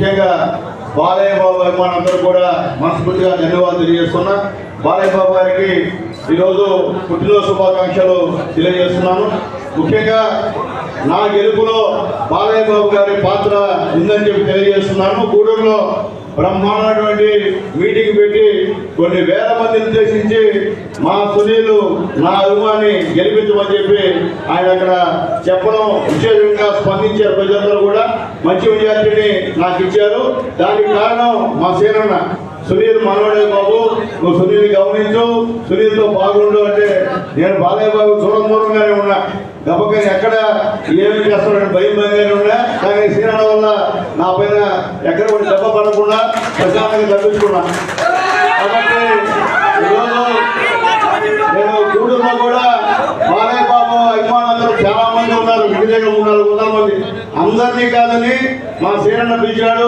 ముఖ్యంగా బాలయ్య బాబు అభిమానులందరూ కూడా మనస్ఫూర్తిగా ధన్యవాదాలు తెలియజేస్తున్నా. బాలయ్య బాబు గారికి ఈరోజు పుట్టినరోజు శుభాకాంక్షలు తెలియజేస్తున్నాను. ముఖ్యంగా నా గెలుపులో బాలయ్య బాబు గారి పాత్ర ఉందని చెప్పి తెలియజేస్తున్నాను. గూడూరులో బ్రహ్మాండమైనటువంటి మీటింగ్ పెట్టి కొన్ని వేల మందిని ఉద్దేశించి మా సునీలు నా అభిమాని గెలిపించమని చెప్పి ఆయన అక్కడ చెప్పడం విశేషంగా స్పందించారు. ప్రజలందరూ కూడా మంచి విద్యార్థిని నాకు ఇచ్చారు. దానికి కారణం మా సీనన్న సునీల్ మనోడే బాబు, నువ్వు సునీల్ గమనించు, సునీల్తో బాగుండు అంటే నేను బాలయ్య బాబు దూరంగానే ఉన్నా. గబకని ఎక్కడ ఏమి చేస్తాడని భయంగానే ఉన్నా. కానీ సీనన్న వల్ల నా పైన ఎక్కడ కూడా దెబ్బ పడకుండా ప్రశాంతంగా తప్పించుకున్నా. కాబట్టి ఈరోజు నేను గూడూరులో కూడా బాలయ్య బాబు అభిమానులందరూ చాలా మంది ఉన్నారు. ఇంటి దగ్గర 300-400 మంది. అందరినీ కాదని మా సీనన్న పిలిచాడు.